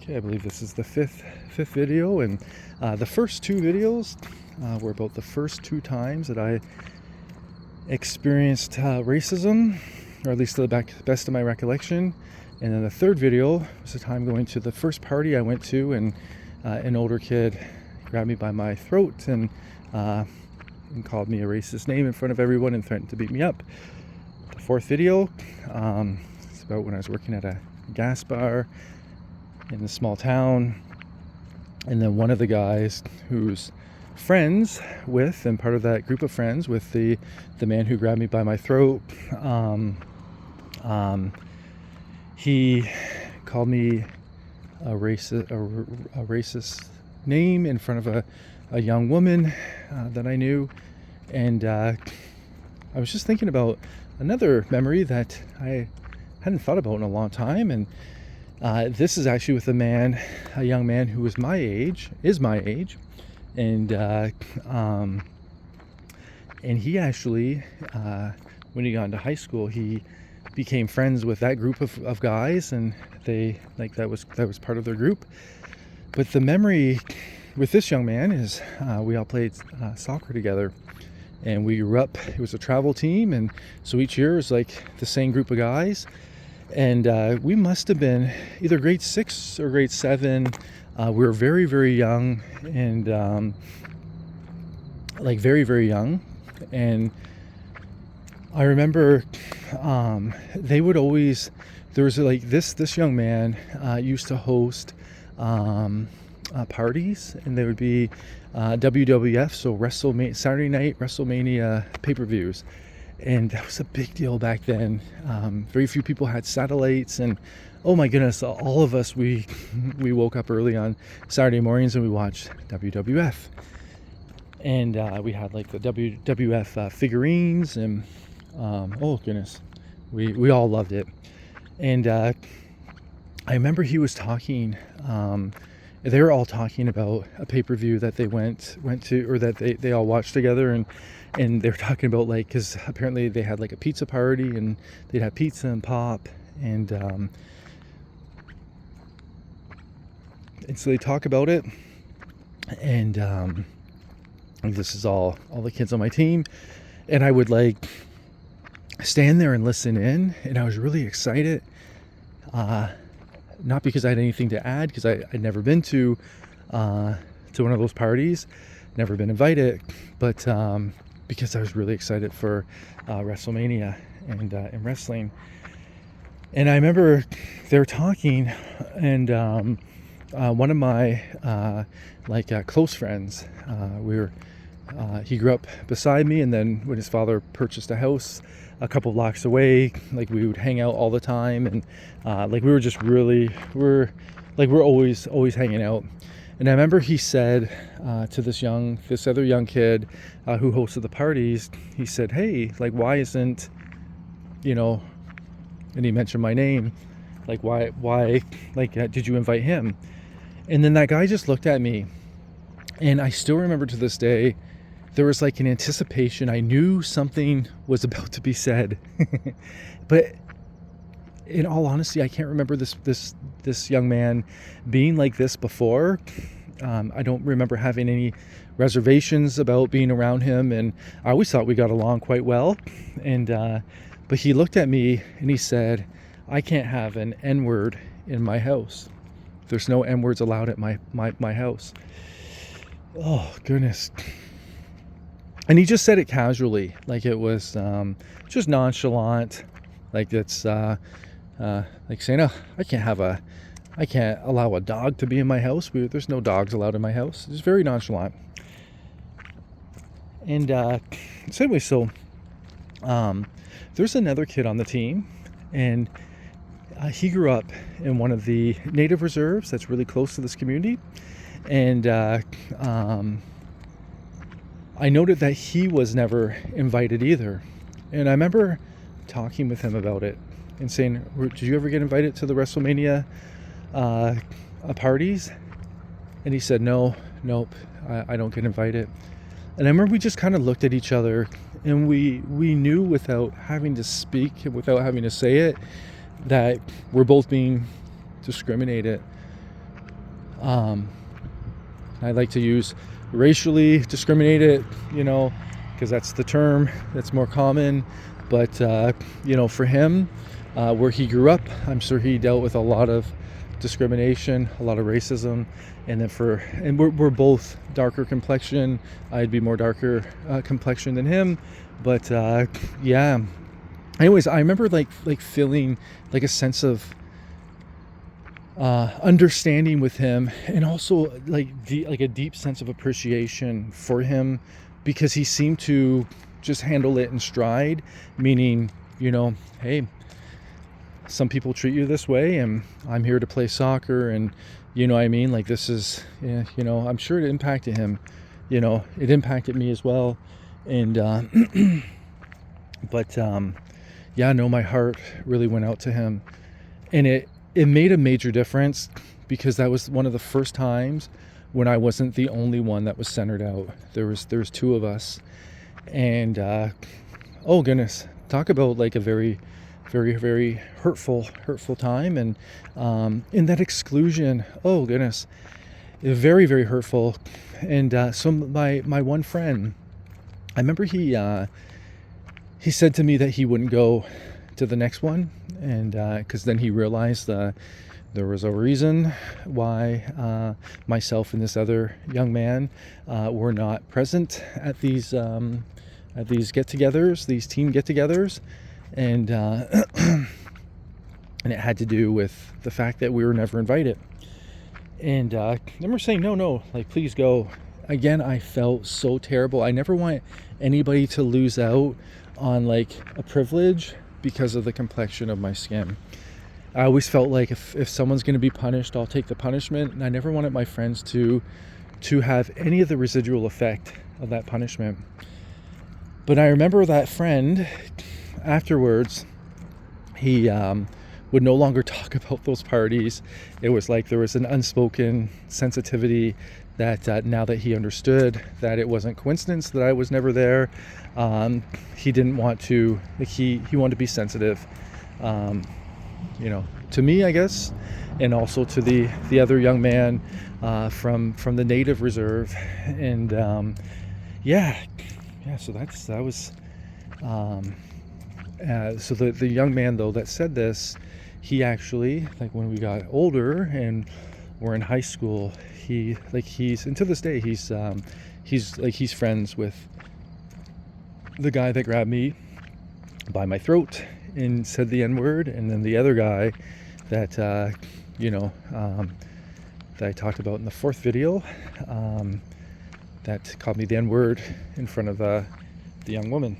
Okay, I believe this is the fifth video, and the first two videos were about the first two times that I experienced racism, or at least to the best of my recollection. And then the third video was the time going to the first party I went to, and an older kid grabbed me by my throat and called me a racist name in front of everyone and threatened to beat me up. The fourth video, it's about when I was working at a gas bar in a small town, and then one of the guys who's friends with, and part of that group of friends with the man who grabbed me by my throat, he called me a racist name in front of a young woman that I knew. And I was just thinking about another memory that I hadn't thought about in a long time, and this is actually with a young man who is my age, and he actually, when he got into high school, he became friends with that group of guys, and that was part of their group. But the memory with this young man is we all played soccer together, and we grew up. It was a travel team, and so each year it was like the same group of guys. And we must have been either grade 6 or grade 7. We were very, very young, and very, very young. And I remember they would always, there was like this young man used to host parties, and they would be WWF, so Saturday night WrestleMania pay-per-views. And that was a big deal back then. Very few people had satellites, and oh my goodness, all of us, we woke up early on Saturday mornings and we watched WWF. And we had like the WWF figurines, and oh goodness, we all loved it. And I remember he was talking, they were all talking about a pay-per-view that they went to, or that they all watched together, and they were talking about, like, because apparently they had like a pizza party, and they'd have pizza and pop, and so they talk about it, and this is all the kids on my team, and I would like stand there and listen in, and I was really excited, not because I had anything to add, because I'd never been to one of those parties, never been invited, but because I was really excited for WrestleMania and wrestling. And I remember they were talking, and one of my close friends, he grew up beside me, and then when his father purchased a house a couple blocks away, like we would hang out all the time, and we were just really, we're always hanging out. And I remember he said to this other young kid who hosted the parties, he said, "Hey, like, why isn't, and he mentioned my name, like, why, did you invite him?" And then that guy just looked at me, and I still remember to this day, there was like an anticipation. I knew something was about to be said, but in all honesty, I can't remember this young man being like this before. I don't remember having any reservations about being around him, and I always thought we got along quite well. And but he looked at me and he said, "I can't have an N-word in my house. There's no N-words allowed at my house." Oh goodness. And he just said it casually, like it was just nonchalant, like it's like saying, "Oh, I can't allow a dog to be in my house. There's no dogs allowed in my house." It's very nonchalant. And so anyway, there's another kid on the team, and he grew up in one of the native reserves that's really close to this community, and I noted that he was never invited either. And I remember talking with him about it and saying, "Did you ever get invited to the WrestleMania parties?" And he said, "Nope, I don't get invited." And I remember we just kind of looked at each other, and we knew, without having to speak, without having to say it, that we're both being discriminated I like to use racially discriminated, because that's the term that's more common. But, for him, where he grew up, I'm sure he dealt with a lot of discrimination, a lot of racism. And then we're both darker complexion. I'd be more darker complexion than him. But, yeah. Anyways, I remember like feeling like a sense of understanding with him, and also like a deep sense of appreciation for him, because he seemed to just handle it in stride, meaning, hey, some people treat you this way, and I'm here to play soccer, and like this is, I'm sure it impacted him, it impacted me as well. And but my heart really went out to him, and it made a major difference, because that was one of the first times when I wasn't the only one that was centered out. There was two of us, and oh goodness, talk about like a very, very, very hurtful time. And in that exclusion, oh goodness, very, very hurtful. And so my one friend, I remember he said to me that he wouldn't go to the next one, and because then he realized there was a reason why myself and this other young man were not present at these get-togethers, these team get-togethers, and and it had to do with the fact that we were never invited. And I remember saying, no, like, please go. Again, I felt so terrible. I never want anybody to lose out on like a privilege because of the complexion of my skin. I always felt like if someone's going to be punished, I'll take the punishment, and I never wanted my friends to have any of the residual effect of that punishment. But I remember that friend afterwards, he would no longer talk about those parties. It was like there was an unspoken sensitivity that now that he understood that it wasn't coincidence that I was never there, he didn't want to, like, he wanted to be sensitive, to me, I guess, and also to the other young man from the native reserve. And so that was so the young man though that said this, he actually, like, when we got older and we're in high school, he's and to this day he's friends with the guy that grabbed me by my throat and said the N-word, and then the other guy that that I talked about in the fourth video, that called me the N-word in front of the young woman.